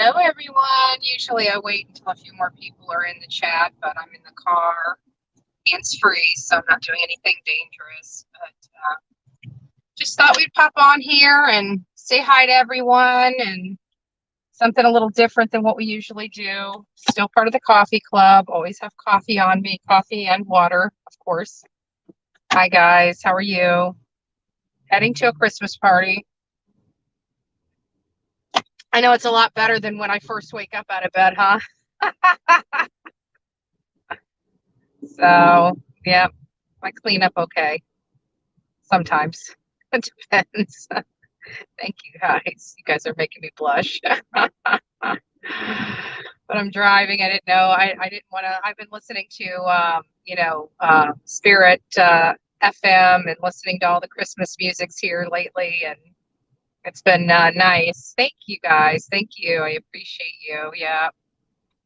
Hello, everyone. Usually I wait until a few more people are in the chat, but I'm in the car, hands-free, so I'm not doing anything dangerous. But just thought we'd pop on here and say hi to everyone and something a little different than what we usually do. Still part of the coffee club. Always have coffee on me, coffee and water, of course. Hi, guys. How are you? Heading to a Christmas party. I know it's a lot better than when I first wake up out of bed, huh? So, yeah, I clean up okay. Sometimes. It depends. Thank you guys. You guys are making me blush. But I'm driving. I didn't know. I didn't want to. I've been listening to, Spirit FM and listening to all the Christmas musics here lately. And it's been nice. Thank you guys. Thank you. I appreciate you. Yeah.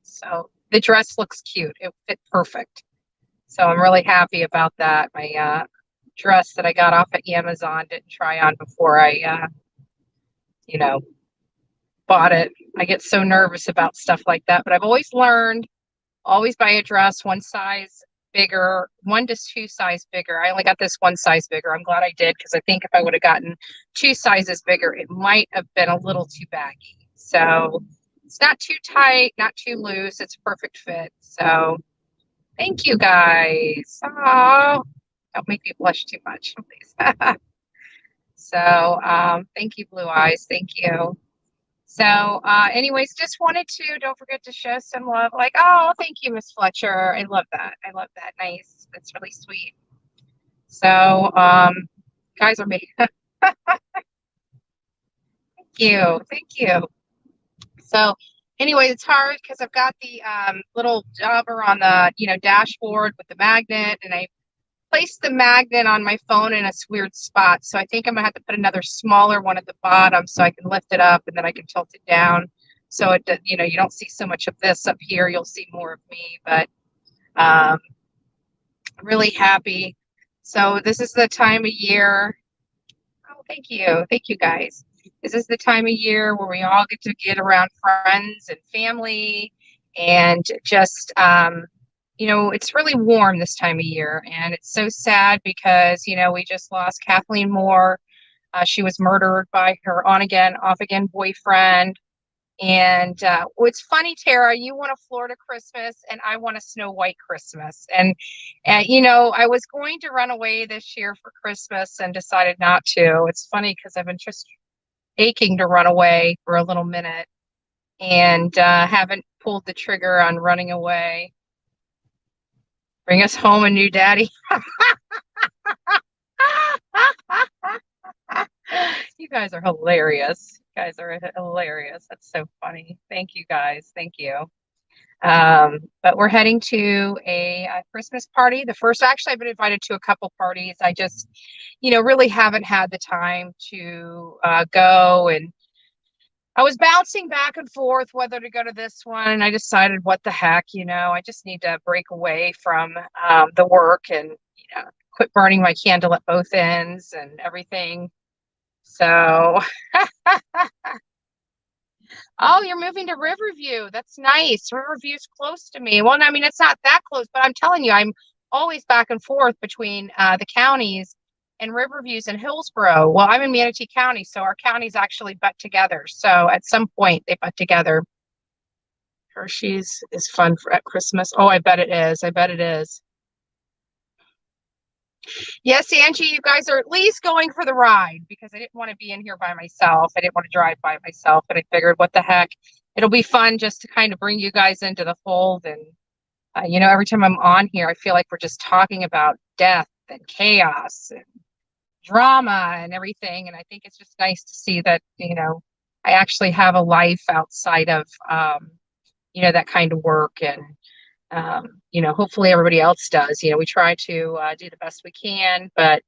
So the dress looks cute. It fit perfect. So I'm really happy about that. My dress that I got off at Amazon didn't try on before I, you know, bought it. I get so nervous about stuff like that, but I've always learned always buy a dress one size bigger, 1 to 2 size bigger. I only got this one size bigger. I'm glad I did because I think if I would have gotten 2 sizes bigger, it might have been a little too baggy. So it's not too tight, not too loose. It's a perfect fit. So thank you guys. Oh, don't make me blush too much, please. So thank you, Blue Eyes. Thank you. So anyways, just wanted to, don't forget to show some love. Like, oh, thank you, Miss Fletcher. I love that. I love that. Nice. That's really sweet. So guys are me. Thank you. Thank you. So anyway, it's hard because I've got the little jobber on the, dashboard with the magnet, and I placed the magnet on my phone in a weird spot. So I think I'm gonna have to put another smaller one at the bottom so I can lift it up and then I can tilt it down. So it, you don't see so much of this up here. You'll see more of me, but really happy. So this is the time of year. Oh, thank you. Thank you guys. This is the time of year where we all get around friends and family and just, it's really warm this time of year. And it's so sad because, we just lost Kathleen Moore. She was murdered by her on again, off again boyfriend. And what's funny, Tara, you want a Florida Christmas and I want a Snow White Christmas. And, I was going to run away this year for Christmas and decided not to. It's funny because I've been just aching to run away for a little minute and haven't pulled the trigger on running away. Bring us home a new daddy. You guys are hilarious. You guys are hilarious. That's so funny. Thank you guys. Thank you. But we're heading to a Christmas party. The first, actually, I've been invited to a couple parties. I just, really haven't had the time to go. And I was bouncing back and forth whether to go to this one. And I decided, what the heck, I just need to break away from the work and, quit burning my candle at both ends and everything. So, oh, you're moving to Riverview. That's nice. Riverview's close to me. Well, I mean, it's not that close, but I'm telling you, I'm always back and forth between the counties, and Riverview's in Hillsborough. Well, I'm in Manatee County, so our counties actually butt together. So at some point they butt together. Hershey's is fun at Christmas. Oh, I bet it is. I bet it is. Yes, Angie, you guys are at least going for the ride because I didn't want to be in here by myself. I didn't want to drive by myself, but I figured, what the heck? It'll be fun just to kind of bring you guys into the fold. And, every time I'm on here, I feel like we're just talking about death and chaos and drama and everything. And I think it's just nice to see that, I actually have a life outside of, that kind of work. And hopefully everybody else does. We try to do the best we can, but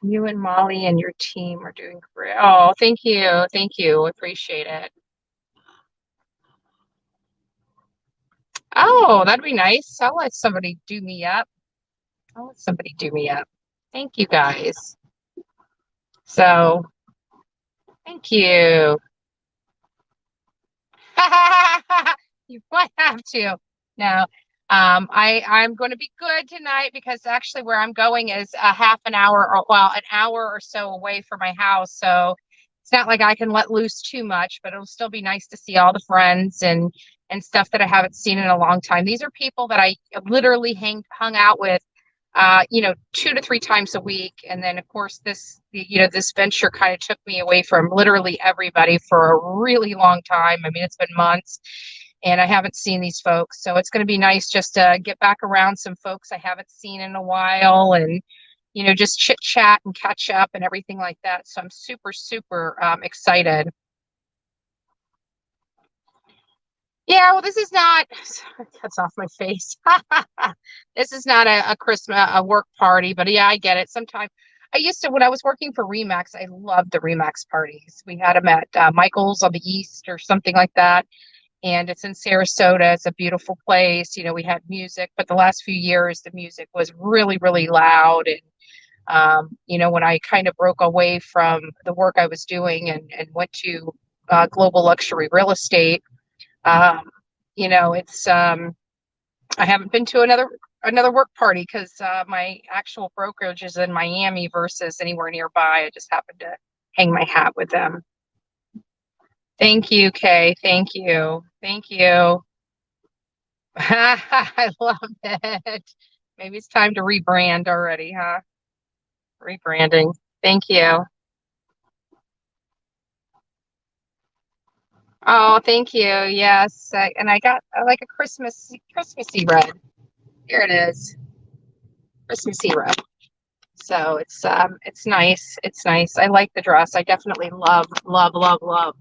you and Molly and your team are doing great. Oh, thank you. Thank you. Appreciate it. Oh, that'd be nice. I'll let somebody do me up. I'll let somebody do me up. Thank you guys. So thank you. You might have to. No, I'm going to be good tonight because actually where I'm going is a half an hour or well, an hour or so away from my house. So it's not like I can let loose too much, but it'll still be nice to see all the friends and stuff that I haven't seen in a long time. These are people that I literally hung out with, 2 to 3 times a week. And then of course this venture kind of took me away from literally everybody for a really long time. I mean, it's been months and I haven't seen these folks. So it's going to be nice just to get back around some folks I haven't seen in a while and, just chit chat and catch up and everything like that. So I'm super, super excited. Yeah, well, this is not, that's off my face. This is not a Christmas, a work party, but yeah, I get it. Sometimes I used to, when I was working for Remax, I loved the Remax parties. We had them at Michael's on the East or something like that. And it's in Sarasota. It's a beautiful place. We had music, but the last few years, the music was really, really loud. And, when I kind of broke away from the work I was doing and went to global luxury real estate, um, it's I haven't been to another work party because my actual brokerage is in Miami versus anywhere nearby. I just happened to hang my hat with them. Thank you, Kay. Thank you. Thank you. I love it. Maybe it's time to rebrand already, huh? Rebranding. Thank you. Oh, thank you. Yes, and I like a Christmassy red. Here it is, Christmassy red. So it's nice. It's nice. I like the dress. I definitely love, love, love, love.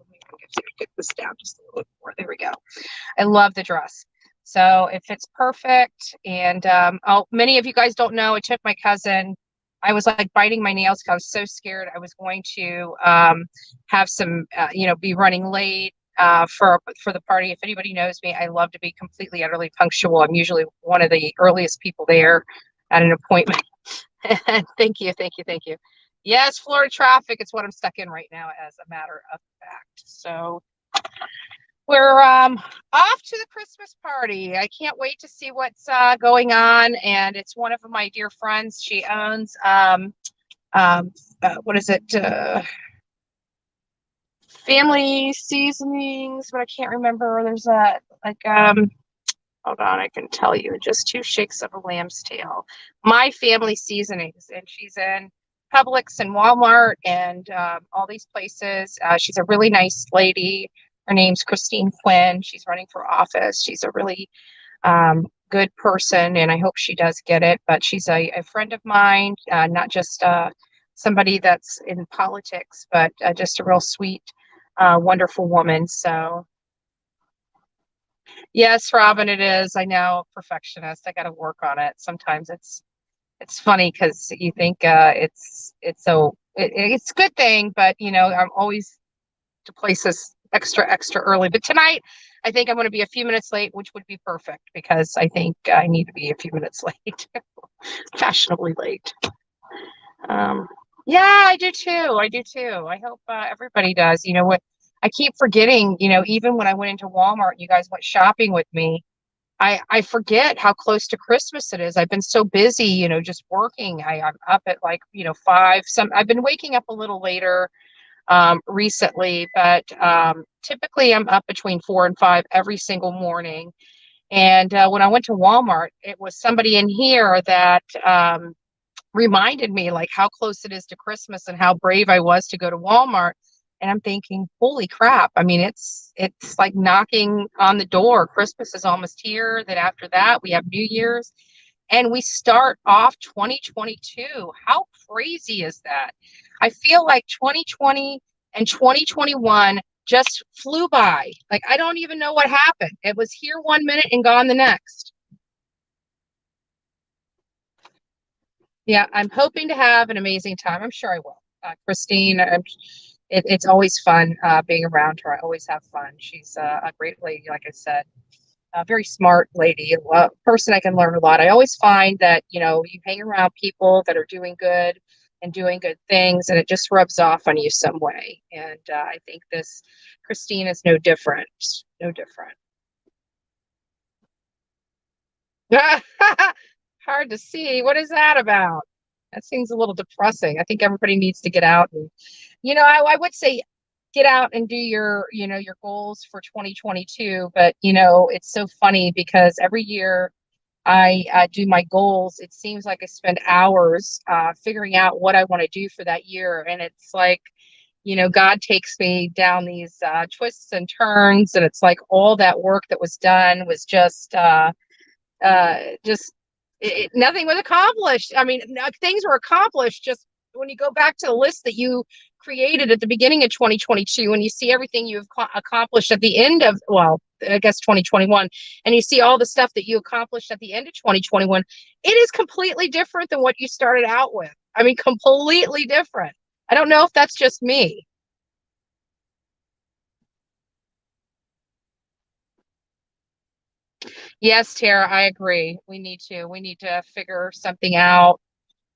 Let me get this down just a little bit more. There we go. I love the dress. So it fits perfect. And many of you guys don't know, it took my cousin. I was like biting my nails because I was so scared I was going to have some, be running late for the party. If anybody knows me, I love to be completely, utterly punctual. I'm usually one of the earliest people there at an appointment. Thank you, thank you, thank you. Yes, Florida traffic is what I'm stuck in right now, as a matter of fact. So we're off to the Christmas party. I can't wait to see what's going on. And it's one of my dear friends. She owns what is it? Family Seasonings, but I can't remember. There's a like hold on, I can tell you just two shakes of a lamb's tail. My Family Seasonings, and she's in Publix and Walmart and all these places. She's a really nice lady. Her name's Christine Quinn. She's running for office. She's a really good person, and I hope she does get it. But she's a friend of mine, not just somebody that's in politics, but just a real sweet, wonderful woman. So yes, Robin, it is. I know, perfectionist. I got to work on it. Sometimes it's funny because you think it's a good thing, but I'm always to places extra early. But tonight, I think I'm going to be a few minutes late, which would be perfect because I think I need to be a few minutes late, fashionably late. Um, yeah, I do too. I do too. I hope everybody does. You know what? I keep forgetting. Even when I went into Walmart, you guys went shopping with me. I forget how close to Christmas it is. I've been so busy, just working. I'm up at like, 5. I've been waking up a little later recently, but typically I'm up between 4 and 5 every single morning. And when I went to Walmart, it was somebody in here that reminded me like how close it is to Christmas and how brave I was to go to Walmart. And I'm thinking, holy crap. I mean, it's like knocking on the door. Christmas is almost here. Then after that, we have New Year's and we start off 2022. How crazy is that? I feel like 2020 and 2021 just flew by. Like I don't even know what happened. It was here 1 minute and gone the next. Yeah, I'm hoping to have an amazing time. I'm sure I will. Christine, it's always fun being around her. I always have fun. She's a great lady, like I said, a very smart lady, a person I can learn a lot. I always find that, you hang around people that are doing good and doing good things, and it just rubs off on you some way. And I think this Christine is no different. No different. Hard to see. What is that about? That seems a little depressing. I think everybody needs to get out and, I would say get out and do your goals for 2022. But, it's so funny because every year I do my goals, it seems like I spend hours figuring out what I want to do for that year. And it's like, God takes me down these twists and turns. And it's like all that work that was done was just nothing was accomplished. I mean, things were accomplished just when you go back to the list that you created at the beginning of 2022 and you see everything you've accomplished at the end of, well, I guess 2021, and you see all the stuff that you accomplished at the end of 2021, it is completely different than what you started out with. I mean, completely different. I don't know if that's just me. Yes, Tara, I agree. We need to figure something out.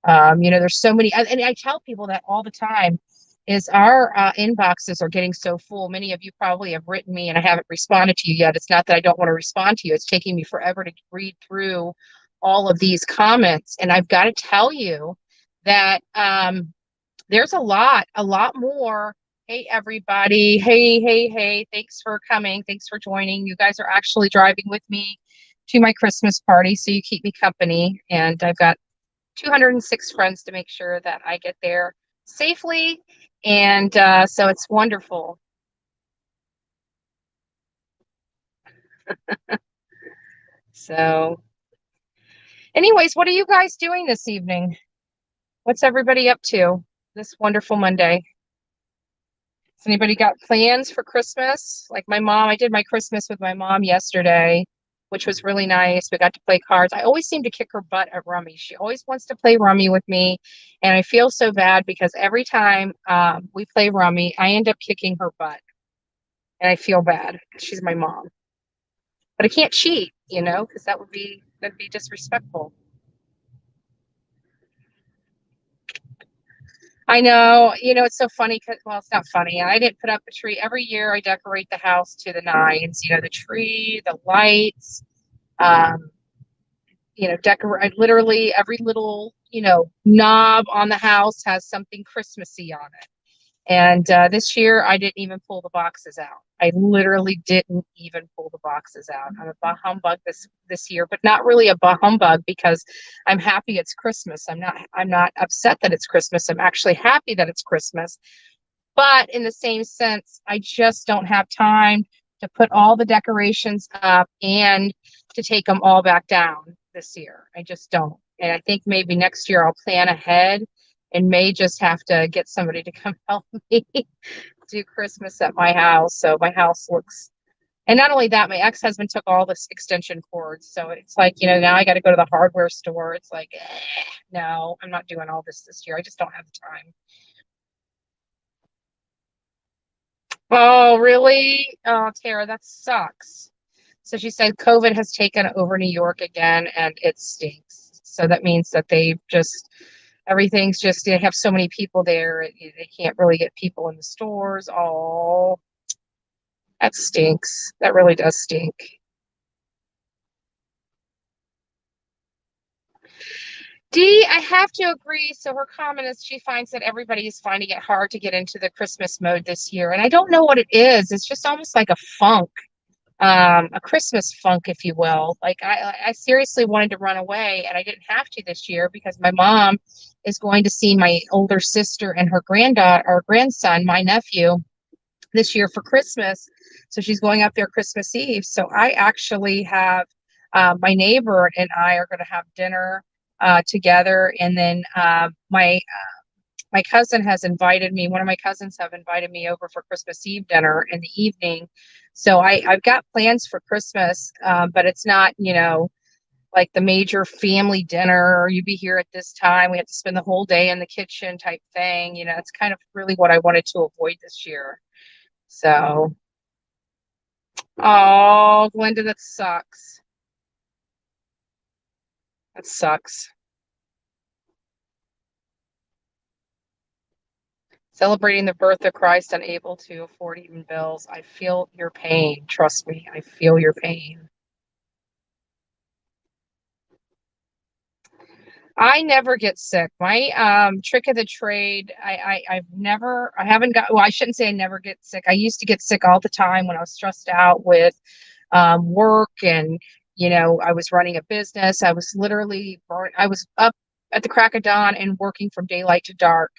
There's so many, and I tell people that all the time, is our inboxes are getting so full. Many of you probably have written me and I haven't responded to you yet. It's not that I don't want to respond to you. It's taking me forever to read through all of these comments. And I've got to tell you that there's a lot more. Hey, everybody. Hey, hey, hey. Thanks for coming. Thanks for joining. You guys are actually driving with me to my Christmas party, so you keep me company. And I've got 206 friends to make sure that I get there safely. And so it's wonderful. So, anyways, what are you guys doing this evening? What's everybody up to this wonderful Monday? Has anybody got plans for Christmas? Like my mom, I did my Christmas with my mom yesterday, which was really nice. We got to play cards. I always seem to kick her butt at rummy. She always wants to play rummy with me. And I feel so bad because every time we play rummy, I end up kicking her butt. And I feel bad. She's my mom. But I can't cheat, because that'd be disrespectful. I know, it's so funny because, well, it's not funny. I didn't put up a tree. Every year I decorate the house to the nines, the tree, the lights, um, decorate literally every little, knob on the house has something Christmassy on it. And this year, I didn't even pull the boxes out. I literally didn't even pull the boxes out. I'm a bah humbug this year, but not really a bah humbug because I'm happy it's Christmas. I'm not upset that it's Christmas. I'm actually happy that it's Christmas. But in the same sense, I just don't have time to put all the decorations up and to take them all back down this year. I just don't. And I think maybe next year I'll plan ahead and may just have to get somebody to come help me do Christmas at my house. So my house looks, and not only that, my ex-husband took all this extension cords. So it's like, now I got to go to the hardware store. It's like, no, I'm not doing all this year. I just don't have the time. Oh, really? Oh, Tara, that sucks. So she said COVID has taken over New York again and it stinks. So that means that everything's just, they have so many people there. They can't really get people in the stores. Oh, that stinks. That really does stink. Dee, I have to agree. So her comment is she finds that everybody is finding it hard to get into the Christmas mode this year. And I don't know what it is. It's just almost like a funk, a Christmas funk, if you will. Like I seriously wanted to run away and I didn't have to this year because my mom is going to see my older sister and her granddaughter or grandson, my nephew, this year for Christmas. So she's going up there Christmas Eve. So I actually have my neighbor and I are going to have dinner together, and then my cousin has invited me. One of my cousins have invited me over for Christmas Eve dinner in the evening. So I've got plans for Christmas, but it's not, like the major family dinner, or you be here at this time. We have to spend the whole day in the kitchen type thing. It's kind of really what I wanted to avoid this year. So, oh, Glenda, that sucks. That sucks. Celebrating the birth of Christ, unable to afford even bills. I feel your pain. Trust me, I feel your pain. I never get sick. My trick of the trade, I haven't got, well, I shouldn't say I never get sick. I used to get sick all the time when I was stressed out with work and, I was running a business. I was literally I was up at the crack of dawn and working from daylight to dark.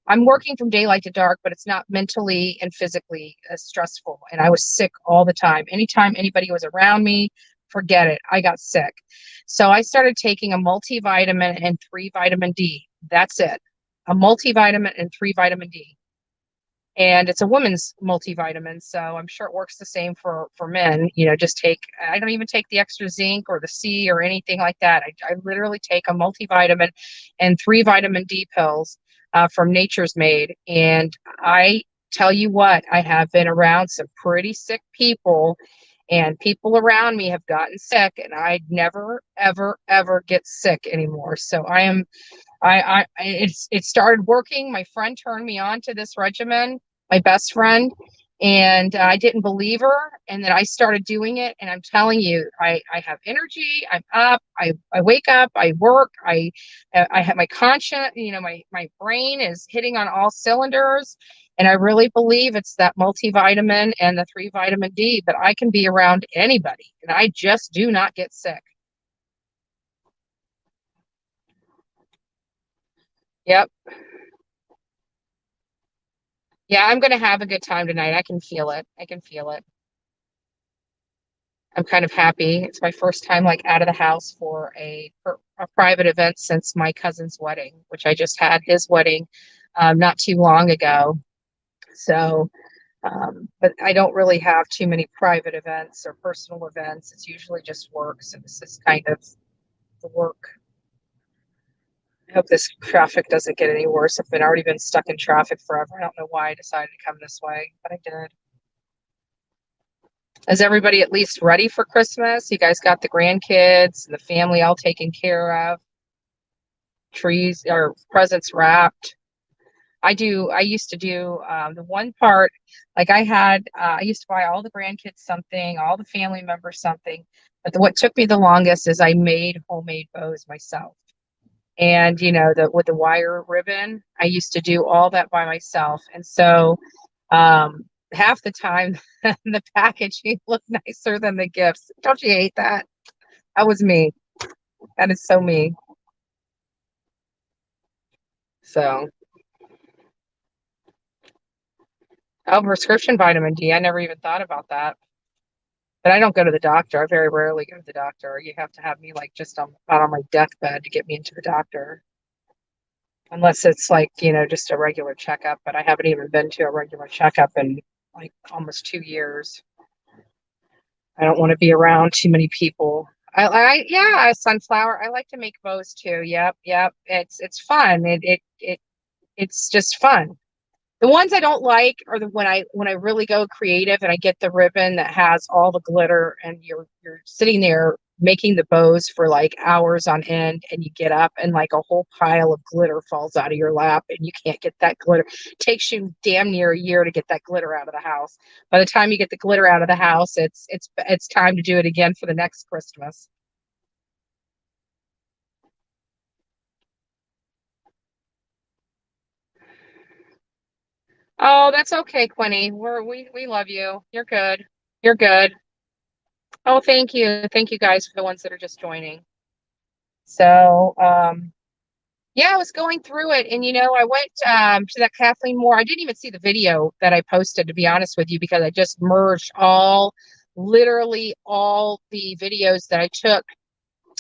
I'm working from daylight to dark, but it's not mentally and physically as stressful. And I was sick all the time. Anytime anybody was around me, forget it. I got sick. So I started taking a multivitamin and 3 vitamin D. That's it. A multivitamin and 3 vitamin D. And it's a woman's multivitamin, so I'm sure it works the same for men. Just take, I don't even take the extra zinc or the C or anything like that. I literally take a multivitamin and 3 vitamin D pills from Nature's Made. And I tell you what, I have been around some pretty sick people, and people around me have gotten sick, and I never, ever, ever get sick anymore. So it started working. My friend turned me on to this regimen, my best friend, and I didn't believe her. And then I started doing it, and I'm telling you, I have energy. I'm up. I wake up. I work. I have my conscience. My brain is hitting on all cylinders. And I really believe it's that multivitamin and the 3 vitamin D that I can be around anybody, and I just do not get sick. Yep. Yeah, I'm going to have a good time tonight. I can feel it. I can feel it. I'm kind of happy. It's my first time like out of the house for a private event since my cousin's wedding, which I just had his wedding not too long ago. So, but I don't really have too many private events or personal events. It's usually just work. So this is kind of the work. I hope this traffic doesn't get any worse. I've already been stuck in traffic forever. I don't know why I decided to come this way, but I did. Is everybody at least ready for Christmas? You guys got the grandkids and the family all taken care of, trees or presents wrapped? I used to do the one part, like I used to buy all the grandkids something, all the family members something. But what took me the longest is I made homemade bows myself. And, with the wire ribbon, I used to do all that by myself. And so, half the time the packaging looked nicer than the gifts. Don't you hate that? That was me. That is so me. So, oh, prescription vitamin D. I never even thought about that. But I don't go to the doctor. I very rarely go to the doctor. You have to have me like just out on my deathbed to get me into the doctor. Unless it's like, just a regular checkup. But I haven't even been to a regular checkup in like almost 2 years. I don't want to be around too many people. Yeah, sunflower. I like to make bows too. Yep, yep. It's fun. It's just fun. The ones I don't like are the when I really go creative and I get the ribbon that has all the glitter, and you're sitting there making the bows for like hours on end, and you get up and like a whole pile of glitter falls out of your lap and you can't get that glitter. It takes you damn near a year to get that glitter out of the house. By the time you get the glitter out of the house, it's time to do it again for the next Christmas. Oh, that's okay, Quinny. We love you. You're good. You're good. Oh, thank you. Thank you guys for the ones that are just joining. So, yeah, I was going through it, and I went to that Kathleen Moore. I didn't even see the video that I posted, to be honest with you, because I just merged literally all the videos that I took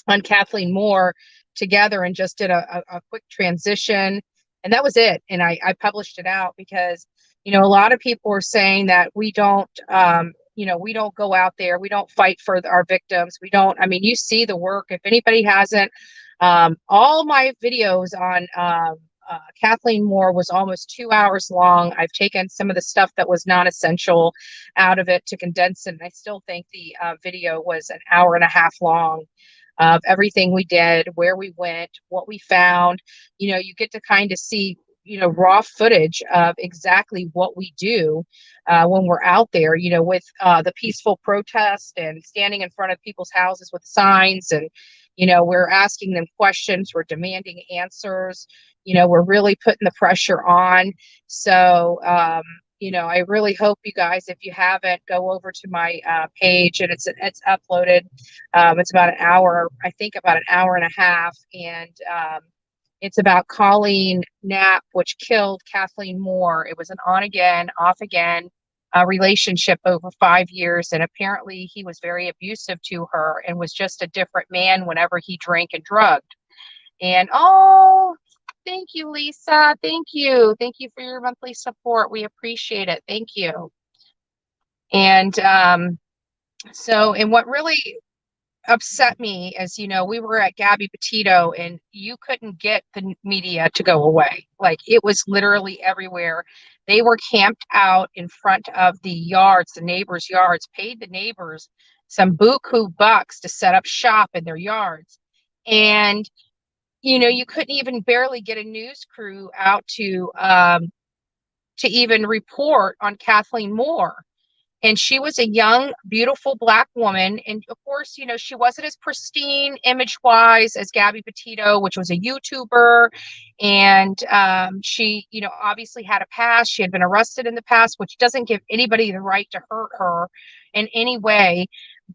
on Kathleen Moore together and just did a quick transition. And that was it. And I published it out because, a lot of people are saying that we don't go out there, we don't fight for our victims. We don't, I mean, you see the work. If anybody hasn't, all my videos on Kathleen Moore was almost 2 hours long. I've taken some of the stuff that was non-essential out of it to condense it. And I still think the video was an hour and a half long of everything we did, where we went, what we found. You get to kind of see raw footage of exactly what we do when we're out there, with the peaceful protest and standing in front of people's houses with signs. And, we're asking them questions, we're demanding answers, we're really putting the pressure on. So, I really hope you guys, if you haven't, go over to my page, and it's uploaded. It's about an hour, I think about an hour and a half, and it's about Colleen Knapp, which killed Kathleen Moore. It was an on again, off again relationship over 5 years. And apparently he was very abusive to her and was just a different man whenever he drank and drugged. And oh, thank you, Lisa. Thank you. Thank you for your monthly support. We appreciate it. Thank you. And and what really upset me is, we were at Gabby Petito and you couldn't get the media to go away. Like, it was literally everywhere. They were camped out in front of the yards, the neighbors' yards, paid the neighbors some buku bucks to set up shop in their yards. And, you couldn't even barely get a news crew out to even report on Kathleen Moore. And she was a young, beautiful Black woman. And of course, she wasn't as pristine image wise as Gabby Petito, which was a YouTuber. And she, obviously had a past. She had been arrested in the past, which doesn't give anybody the right to hurt her in any way.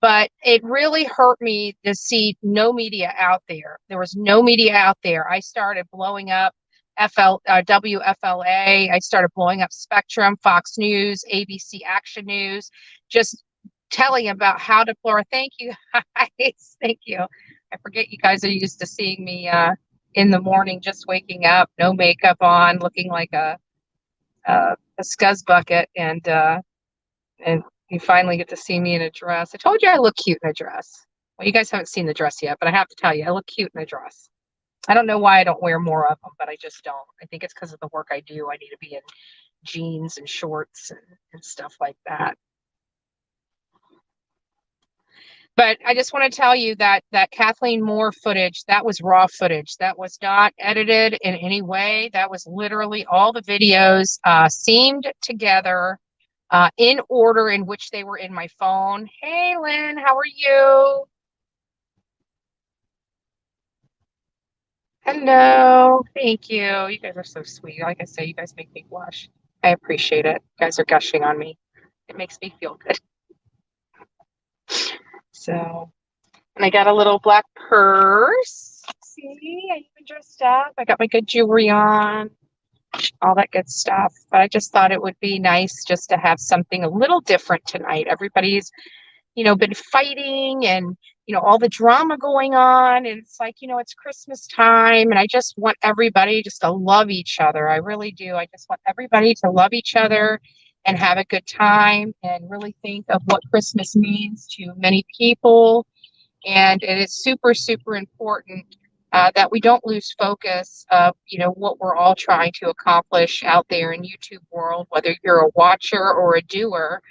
But it really hurt me to see no media out there. There was no media out there. I started blowing up WFLA. I started blowing up Spectrum, Fox News, ABC Action News, just telling about how deplorable. Thank you, guys. Thank you. I forget you guys are used to seeing me in the morning, just waking up, no makeup on, looking like a scuzz bucket, and you finally get to see me in a dress. I told you I look cute in a dress. Well, you guys haven't seen the dress yet, but I have to tell you, I look cute in a dress. I don't know why I don't wear more of them, but I just don't. I think it's because of the work I do. I need to be in jeans and shorts and stuff like that. But I just want to tell you that Kathleen Moore footage, that was raw footage. That was not edited in any way. That was literally all the videos seamed together in order in which they were in my phone. Hey, Lynn, how are you? Hello. Thank you. You guys are so sweet. Like I say, you guys make me blush. I appreciate it. You guys are gushing on me. It makes me feel good. So, and I got a little black purse. See, I even dressed up. I got my good jewelry on, all that good stuff. But I just thought it would be nice just to have something a little different tonight. Everybody's, been fighting and, all the drama going on. And it's like, it's Christmas time. And I just want everybody just to love each other. I really do. I just want everybody to love each other and have a good time and really think of what Christmas means to many people. And it is super, super important that we don't lose focus of, what we're all trying to accomplish out there in YouTube world, whether you're a watcher or a doer.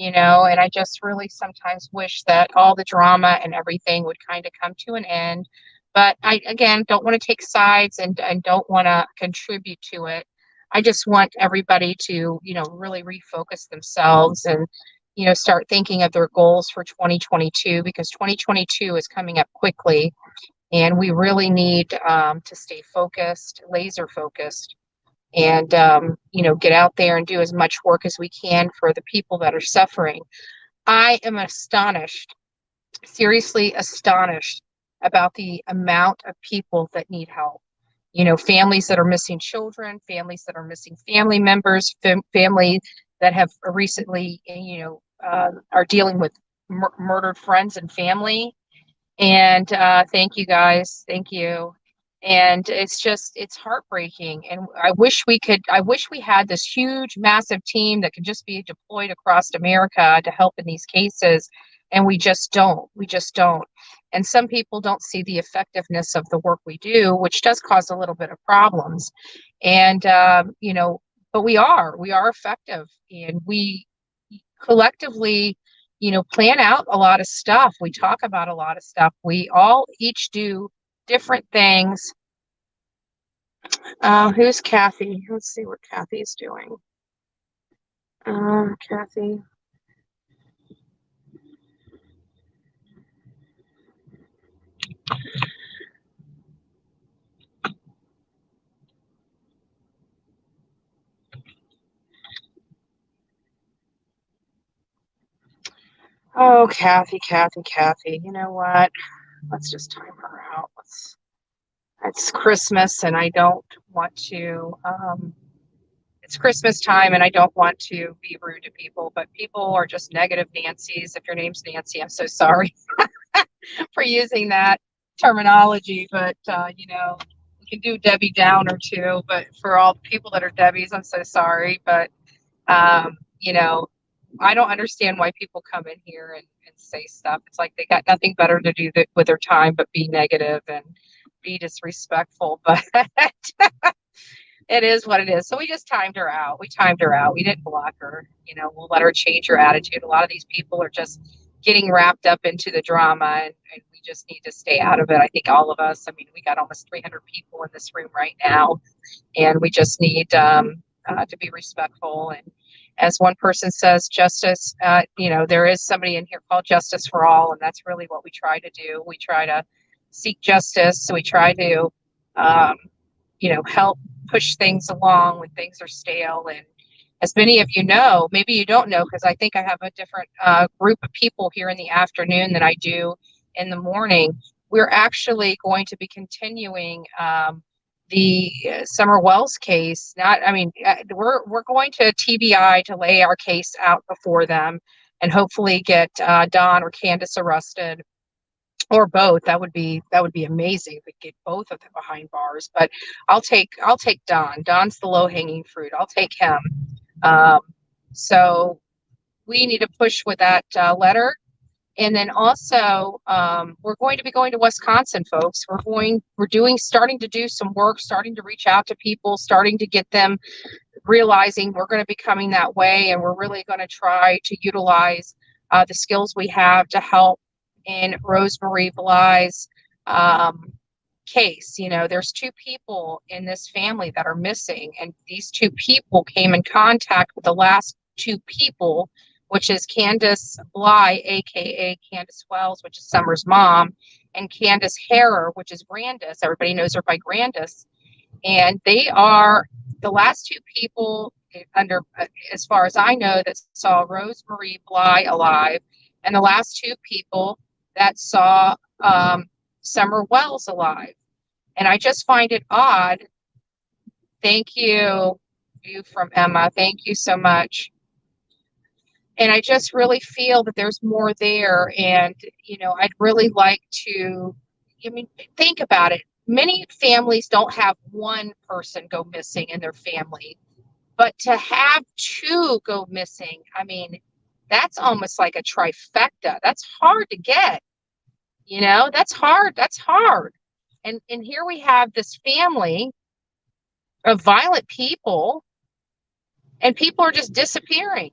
And I just really sometimes wish that all the drama and everything would kind of come to an end. But I, again, don't want to take sides and don't want to contribute to it. I just want everybody to, really refocus themselves and, start thinking of their goals for 2022, because 2022 is coming up quickly and we really need to stay focused, laser focused, and get out there and do as much work as we can for the people that are suffering. I am astonished, seriously astonished, about the amount of people that need help. Families that are missing children, families that are missing family members, family that have recently, are dealing with murdered friends and family. And thank you guys. Thank you. And it's heartbreaking. And I wish we had this huge, massive team that could just be deployed across America to help in these cases. And we just don't. And some people don't see the effectiveness of the work we do, which does cause a little bit of problems. And, but we are effective, and we collectively, plan out a lot of stuff. We talk about a lot of stuff. We all each do different things. Who's Kathy? Let's see what Kathy's doing. Kathy. Oh, Kathy. You know what? Let's just time her out. It's Christmas, and I don't want to. It's Christmas time, and I don't want to be rude to people, but people are just negative Nancy's. If your name's Nancy, I'm so sorry for using that terminology, but you can do Debbie Downer too. But for all the people that are Debbie's, I'm so sorry. But um, you know, I don't understand why people come in here and say stuff. It's like they got nothing better to do with their time but be negative and be disrespectful. But it is what it is. So we just timed her out. We timed her out. We didn't block her. We'll let her change her attitude. A lot of these people are just getting wrapped up into the drama, and we just need to stay out of it. I think all of us. I mean, we got almost 300 people in this room right now, and we just need to be respectful. And as one person says, justice. There is somebody in here called Justice for All, and that's really what we try to do. We try to seek justice. We try to, um, help push things along when things are stale. And as many of you know, maybe you don't know, because I think I have a different group of people here in the afternoon than I do in the morning. We're actually going to be continuing the Summer Wells case. We're going to TBI to lay our case out before them, and hopefully get Don or Candace arrested, or both. That would be amazing if we get both of them behind bars. But I'll take Don. Don's the low hanging fruit. I'll take him. Um, so we need to push with that letter. And then also, we're going to be going to Wisconsin, folks. Starting to do some work, starting to reach out to people, starting to get them realizing we're going to be coming that way, and we're really going to try to utilize the skills we have to help in Rose Marie Bly's um, case. There's two people in this family that are missing, and these two people came in contact with the last two people, which is Candace Bly, aka Candace Wells, which is Summer's mom, and Candace Harrer, which is Grandis. Everybody knows her by Grandis. And they are the last two people as far as I know, that saw Rose Marie Bly alive, and the last two people that saw Summer Wells alive. And I just find it odd. Thank you, from Emma. Thank you so much. And I just really feel that there's more there. And, I'd really like to, think about it. Many families don't have one person go missing in their family, but to have two go missing, that's almost like a trifecta. That's hard to get, that's hard. That's hard. And here we have this family of violent people, and people are just disappearing.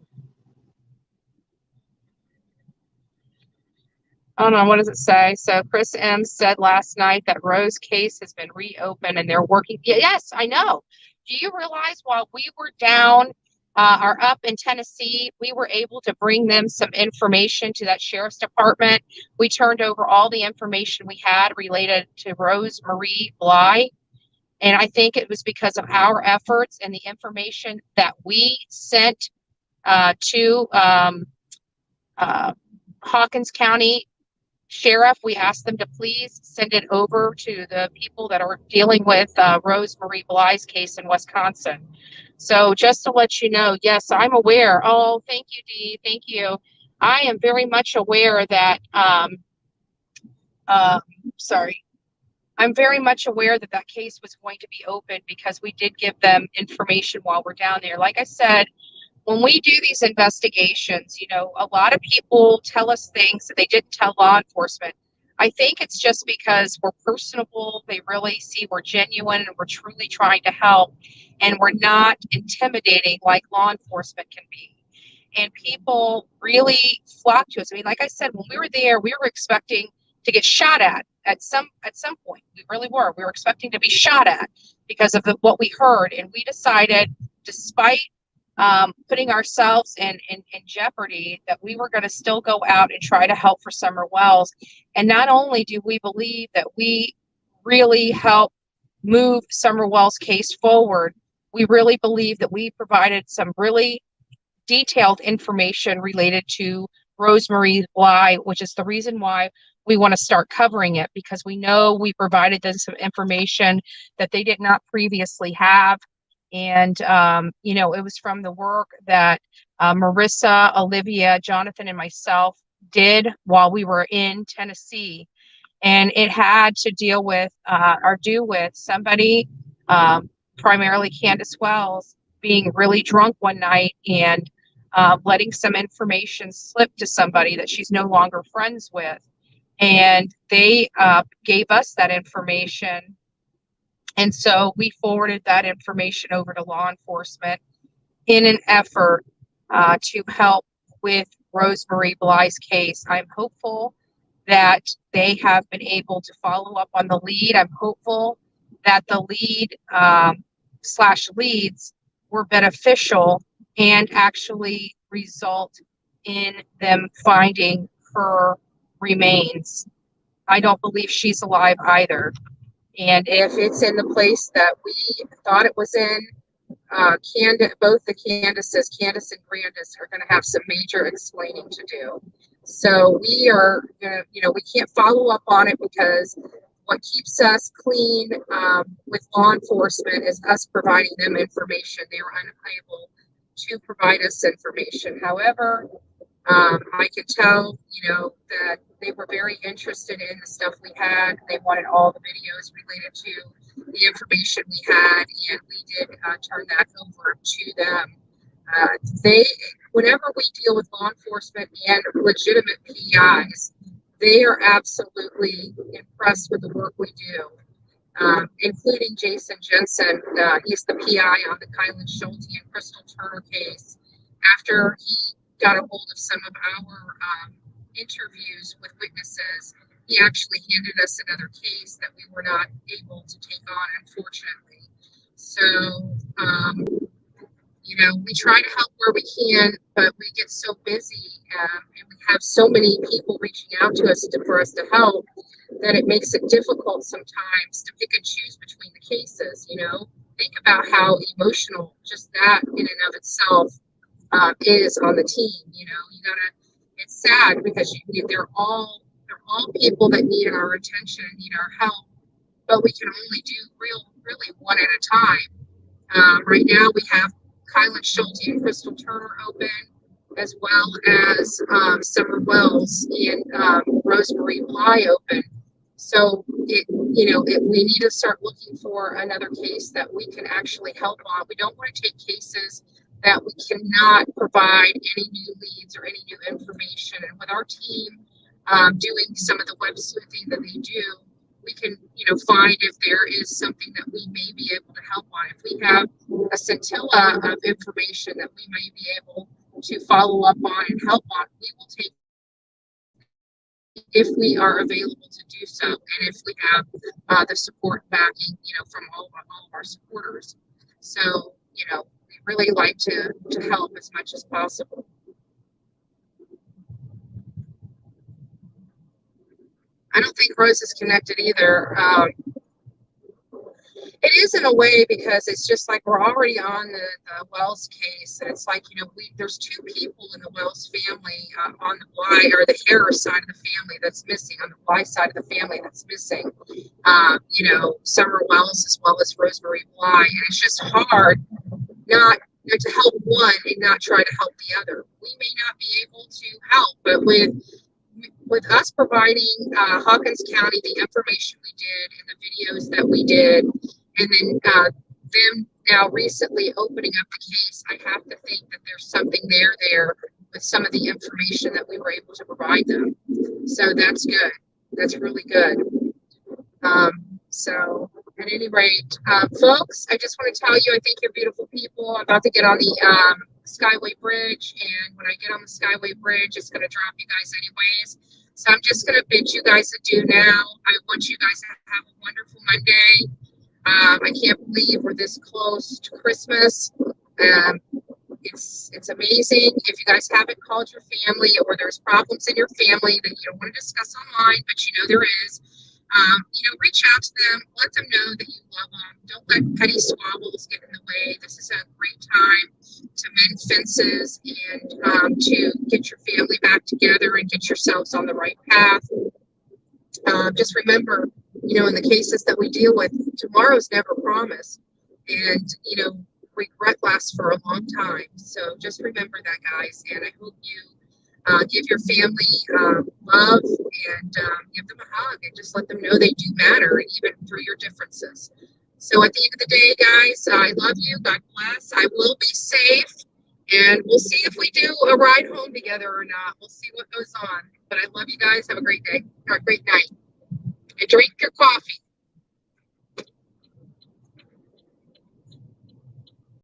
Oh no, what does it say? So Chris M said last night that Rose's case has been reopened and they're working. Yes, I know. Do you realize while we were down or up in Tennessee, we were able to bring them some information to that sheriff's department? We turned over all the information we had related to Rose Marie Bly. And I think it was because of our efforts and the information that we sent to Hawkins County Sheriff. We asked them to please send it over to the people that are dealing with Rose Marie Bly's case in Wisconsin. So just to let you know, yes, I'm aware. Oh, thank you, Dee. Thank you. I am very much aware that, sorry, I'm very much aware that that case was going to be open because we did give them information while we're down there. Like I said, when we do these investigations, a lot of people tell us things that they didn't tell law enforcement. I think it's just because we're personable. They really see we're genuine and we're truly trying to help, and we're not intimidating like law enforcement can be. And people really flock to us. Like I said, when we were there, we were expecting to get shot at some point. We really were. We were expecting to be shot at because of what we heard, and we decided, despite putting ourselves in jeopardy, that we were going to still go out and try to help for Summer Wells. And not only do we believe that we really helped move Summer Wells' case forward, we really believe that we provided some really detailed information related to Rosemarie Bly, which is the reason why we want to start covering it, because we know we provided them some information that they did not previously have. And, it was from the work that Marissa, Olivia, Jonathan, and myself did while we were in Tennessee. And it had to deal with or do with somebody, primarily Candace Wells, being really drunk one night and letting some information slip to somebody that she's no longer friends with. And they gave us that information. And so we forwarded that information over to law enforcement in an effort to help with Rosemarie Bly's case. I'm hopeful that they have been able to follow up on the lead. I'm hopeful that the lead / leads were beneficial and actually result in them finding her remains. I don't believe she's alive either. And if it's in the place that we thought it was in, both the Candaces, Candace and Grandis, are going to have some major explaining to do. So we are going to, we can't follow up on it because what keeps us clean with law enforcement is us providing them information. They were unable to provide us information. However, I could tell, that they were very interested in the stuff we had. They wanted all the videos related to the information we had, and we did turn that over to them. Whenever we deal with law enforcement and legitimate PIs, they are absolutely impressed with the work we do, including Jason Jensen. He's the PI on the Kylan Schulte and Crystal Turner case. After he got a hold of some of our interviews with witnesses, he actually handed us another case that we were not able to take on, unfortunately. So, we try to help where we can, but we get so busy and we have so many people reaching out to us for us to help that it makes it difficult sometimes to pick and choose between the cases. Think about how emotional just that in and of itself is on the team. It's sad because they're all people that need our attention, need our help, but we can only do really one at a time. Right now we have Kylan Schulte and Crystal Turner open, as well as Summer Wells and Rosemarie Bly open. So we need to start looking for another case that we can actually help on. We don't want to take cases that we cannot provide any new leads or any new information. And with our team doing some of the web sleuthing that they do, we can, find if there is something that we may be able to help on. If we have a scintilla of information that we may be able to follow up on and help on, we will take if we are available to do so, and if we have the support backing, from all of our supporters. So, we really like to help as much as possible. I don't think Rose is connected either. It is in a way because it's just like we're already on the Wells case, and it's like there's two people in the Wells family on the Bly or the Harris side of the family that's missing, on the Bly side of the family that's missing. Summer Wells as well as Rosemarie Bly, and it's just hard not to help one and not try to help the other. We may not be able to help, but with us providing Hawkins County the information we did and the videos that we did, and then them now recently opening up the case, I have to think that there's something there with some of the information that we were able to provide them. So that's good. That's really good. So at any rate, folks, I just want to tell you, I think you're beautiful people. I'm about to get on the Skyway Bridge, and when I get on the Skyway Bridge, it's going to drop you guys anyways. So I'm just going to bid you guys adieu now. I want you guys to have a wonderful Monday. I can't believe we're this close to Christmas. Um, it's amazing. If you guys haven't called your family, or there's problems in your family that you don't want to discuss online, but you know there is, reach out to them. Let them know that you love them. Don't let petty squabbles get in the way. This is a great time to mend fences and to get your family back together and get yourselves on the right path. Just remember, in the cases that we deal with, tomorrow's never promised. And, regret lasts for a long time. So just remember that, guys. And I hope you give your family love and give them a hug and just let them know they do matter, even through your differences. So at the end of the day, guys, I love you. God bless. I will be safe. And we'll see if we do a ride home together or not. We'll see what goes on. But I love you guys. Have a great day or a great night. And drink your coffee.